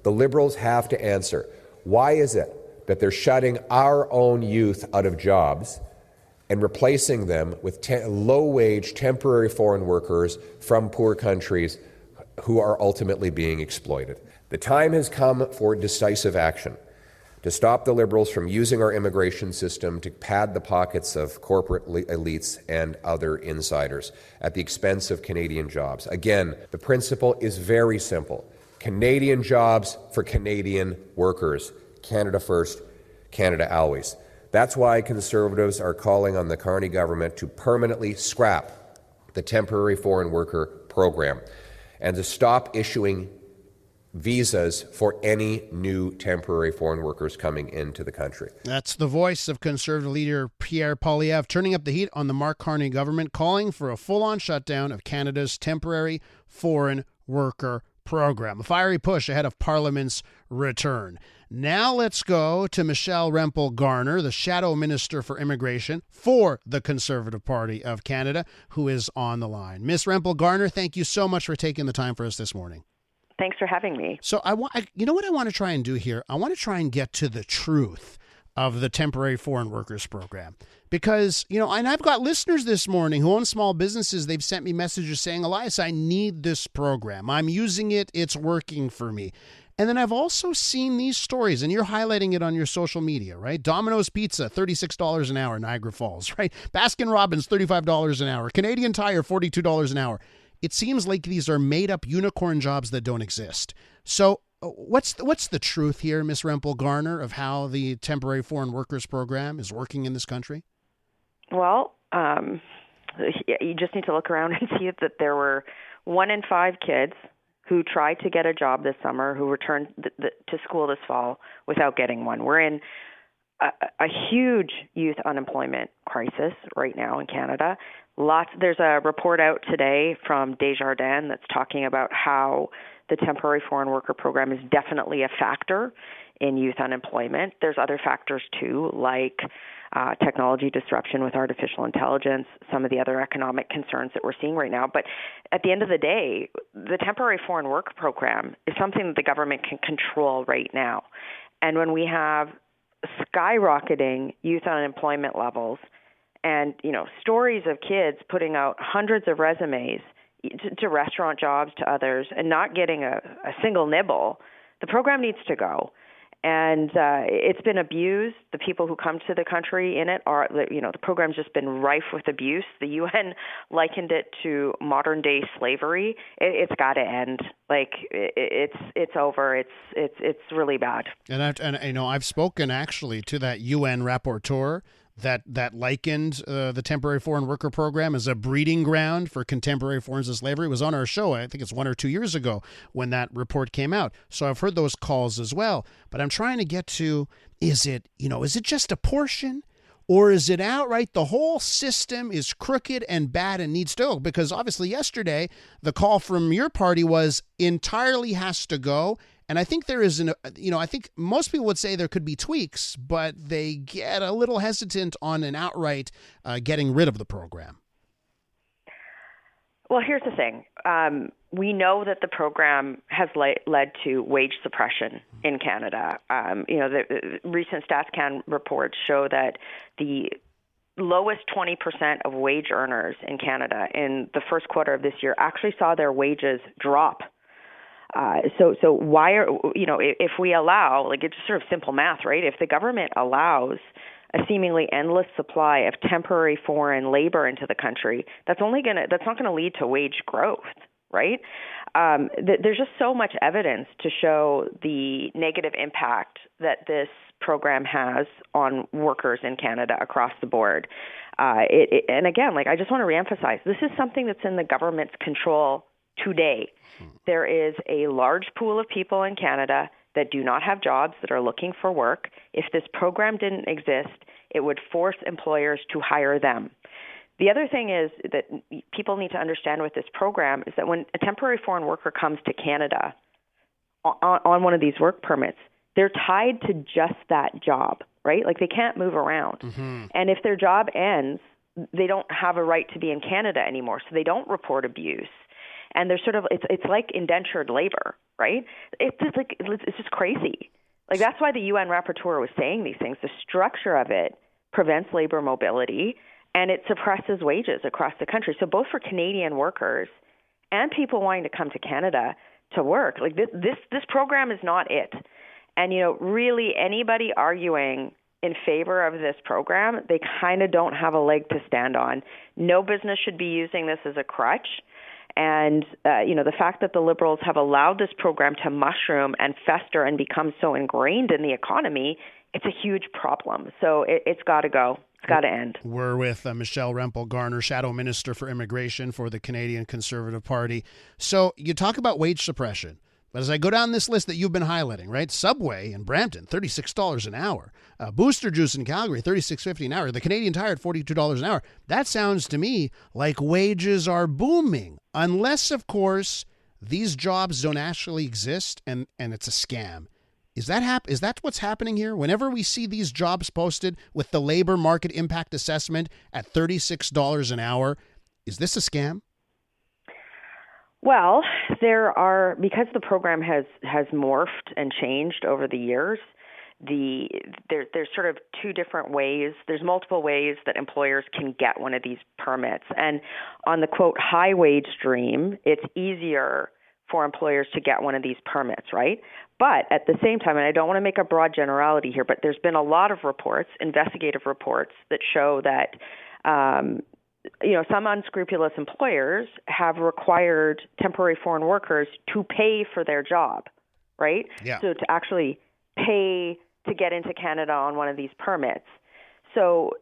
The Liberals have to answer. Why is it that they're shutting our own youth out of jobs and replacing them with low-wage temporary foreign workers from poor countries who are ultimately being exploited? The time has come for decisive action to stop the Liberals from using our immigration system to pad the pockets of corporate elites and other insiders at the expense of Canadian jobs. Again, the principle is very simple. Canadian jobs for Canadian workers. Canada first, Canada always. That's why Conservatives are calling on the Carney government to permanently scrap the temporary foreign worker program and to stop issuing visas for any new temporary foreign workers coming into the country. That's the voice of Conservative leader Pierre Poilievre turning up the heat on the Mark Carney government, calling for a full-on shutdown of Canada's temporary foreign worker program. A fiery push ahead of Parliament's return. Now let's go to Michelle Rempel Garner, the Shadow Minister for Immigration for the Conservative Party of Canada, who is on the line. Miss Rempel Garner, thank you so much for taking the time for us this morning. Thanks for having me. So you know what I want to try and do here? I want to try and get to the truth of the temporary foreign workers program. Because, and I've got listeners this morning who own small businesses. They've sent me messages saying, Elias, I need this program. I'm using it. It's working for me. And then I've also seen these stories, and you're highlighting it on your social media, right? Domino's Pizza, $36 an hour, Niagara Falls, right? Baskin-Robbins, $35 an hour. Canadian Tire, $42 an hour. It seems like these are made-up unicorn jobs that don't exist. So what's the truth here, Ms. Rempel Garner, of how the temporary foreign workers program is working in this country? Well, you just need to look around and see that there were 1 in 5 kids who tried to get a job this summer who returned to school this fall without getting one. We're in a huge youth unemployment crisis right now in Canada. There's a report out today from Desjardins that's talking about how the temporary foreign worker program is definitely a factor in youth unemployment. There's other factors too, like technology disruption with artificial intelligence, some of the other economic concerns that we're seeing right now. But at the end of the day, the temporary foreign worker program is something that the government can control right now. And when we have skyrocketing youth unemployment levels and, stories of kids putting out hundreds of resumes to restaurant jobs, to others, and not getting a single nibble, the program needs to go. And it's been abused. The people who come to the country in it are, the program's just been rife with abuse. The UN likened it to modern day slavery. It's got to end. It's over. It's really bad. And I've spoken actually to that UN rapporteur that likened the temporary foreign worker program as a breeding ground for contemporary forms of slavery. It was on our show, I think it's 1 or 2 years ago, when that report came out. So I've heard those calls as well. But I'm trying to get to, is it just a portion? Or is it outright the whole system is crooked and bad and needs to go? Because obviously yesterday, the call from your party was entirely has to go. And I think there is I think most people would say there could be tweaks, but they get a little hesitant on an outright getting rid of the program. Well, here's the thing. We know that the program has led to wage suppression in Canada. The recent StatsCan reports show that the lowest 20% of wage earners in Canada in the first quarter of this year actually saw their wages drop. So why if we allow, it's sort of simple math, right? If the government allows a seemingly endless supply of temporary foreign labor into the country, that's not going to lead to wage growth, right? There's just so much evidence to show the negative impact that this program has on workers in Canada across the board. And again, I just want to reemphasize, this is something that's in the government's control today. There is a large pool of people in Canada that do not have jobs, that are looking for work. If this program didn't exist, it would force employers to hire them. The other thing is that people need to understand with this program is that when a temporary foreign worker comes to Canada on one of these work permits, they're tied to just that job, right? They can't move around. Mm-hmm. And if their job ends, they don't have a right to be in Canada anymore, so they don't report abuse. And there's sort of, it's like indentured labor, right? It's just crazy. Like, that's why the UN rapporteur was saying these things. The structure of it prevents labor mobility, and it suppresses wages across the country. So both for Canadian workers and people wanting to come to Canada to work, like this program is not it. And, really anybody arguing in favor of this program, they kind of don't have a leg to stand on. No business should be using this as a crutch. And, the fact that the Liberals have allowed this program to mushroom and fester and become so ingrained in the economy, it's a huge problem. So it's got to go. It's got to end. We're with Michelle Rempel, Garner, Shadow Minister for Immigration for the Canadian Conservative Party. So you talk about wage suppression. But as I go down this list that you've been highlighting, right? Subway in Brampton, $36 an hour. Booster Juice in Calgary, $36.50 an hour. The Canadian Tire at $42 an hour. That sounds to me like wages are booming. Unless, of course, these jobs don't actually exist and it's a scam. Is that what's happening here? Whenever we see these jobs posted with the labor market impact assessment at $36 an hour, is this a scam? Well, because the program has morphed and changed over the years, there's sort of two different ways. There's multiple ways that employers can get one of these permits. And on the, quote, high wage stream, it's easier for employers to get one of these permits, right? But at the same time, and I don't want to make a broad generality here, but there's been a lot of reports, investigative reports, that show that some unscrupulous employers have required temporary foreign workers to pay for their job, right? Yeah. So to actually pay to get into Canada on one of these permits. So,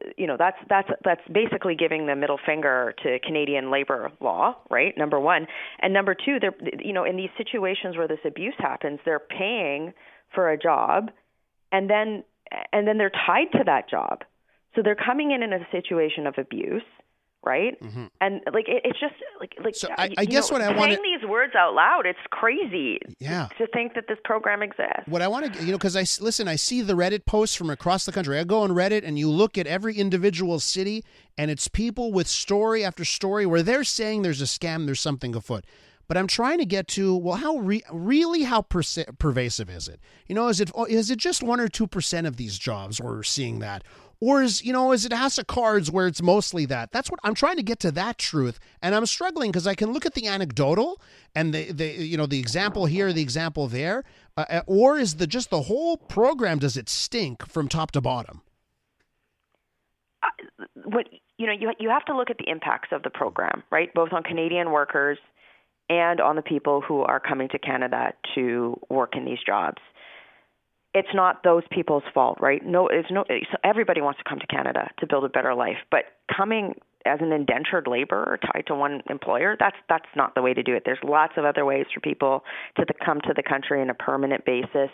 that's basically giving the middle finger to Canadian labor law, right? Number one. And number two, they're, in these situations where this abuse happens, they're paying for a job and then they're tied to that job. So they're coming in a situation of abuse, right? Mm-hmm. And it's just so I guess what I want saying these words out loud, it's crazy. Yeah. To think that this program exists. What I want to, because I see the Reddit posts from across the country. I go on Reddit and you look at every individual city and it's people with story after story where they're saying there's a scam, there's something afoot. But I'm trying to get to, well, how pervasive is it? Is it just 1 or 2% of these jobs where we're seeing that? Or is it House of Cards where it's mostly that? That's what I'm trying to get to, that truth. And I'm struggling because I can look at the anecdotal and the example here, the example there. Or is just the whole program, does it stink from top to bottom? You have to look at the impacts of the program, right? Both on Canadian workers and on the people who are coming to Canada to work in these jobs. It's not those people's fault, right? Everybody wants to come to Canada to build a better life, but coming as an indentured laborer tied to one employer, that's not the way to do it. There's lots of other ways for people to come to the country on a permanent basis.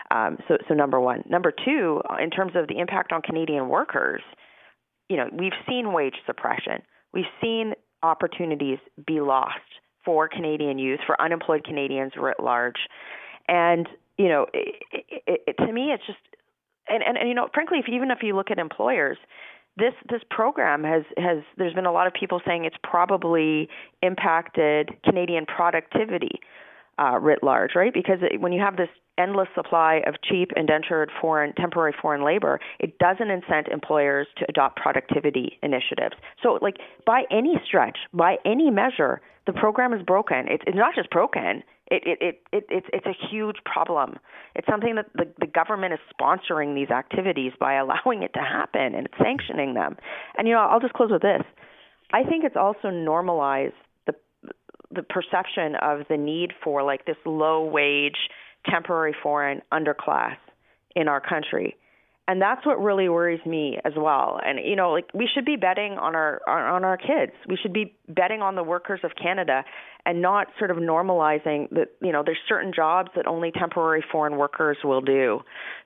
So number one. Number two, in terms of the impact on Canadian workers, we've seen wage suppression. We've seen opportunities be lost for Canadian youth, for unemployed Canadians writ large. And to me, it's just, and frankly, even if you look at employers, this program has there's been a lot of people saying it's probably impacted Canadian productivity writ large, right? Because when you have this endless supply of cheap indentured temporary foreign labor, it doesn't incent employers to adopt productivity initiatives. So, by any stretch, by any measure, the program is broken. It's not just broken. It's a huge problem. It's something that the government is sponsoring these activities by allowing it to happen and sanctioning them. And I'll just close with this. I think it's also normalized the perception of the need for this low wage temporary foreign underclass in our country. And that's what really worries me as well. And, we should be betting on our kids. We should be betting on the workers of Canada and not sort of normalizing that, there's certain jobs that only temporary foreign workers will do.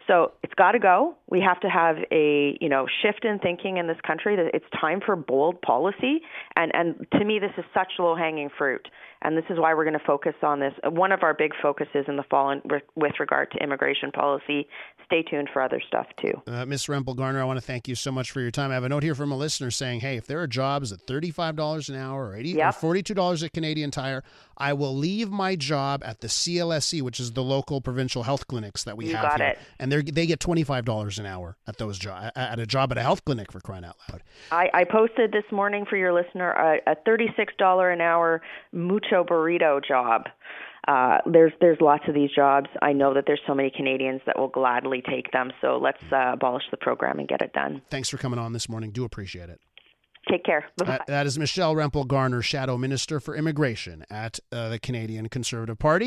So it's got to go. We have to have a, shift in thinking in this country that it's time for bold policy. And to me, this is such low-hanging fruit. And this is why we're going to focus on this. One of our big focuses in the fall with regard to immigration policy. Stay tuned for other stuff, too. Ms. Rempel, Garner, I want to thank you so much for your time. I have a note here from a listener saying, hey, if there are jobs at $35 an hour, hour, or $42 at Canadian Tire. I will leave my job at the CLSC, which is the local provincial health clinics that we have got here. it. And they get $25 an hour at those at a job at a health clinic, for crying out loud. I posted this morning for your listener a $36 an hour mucho burrito job. There's lots of these jobs. I know that there's so many Canadians that will gladly take them. So let's abolish the program and get it done. Thanks for coming on this morning. Do appreciate it. Take care. Bye-bye. That is Michelle Rempel, Garner, Shadow Minister for Immigration at the Canadian Conservative Party.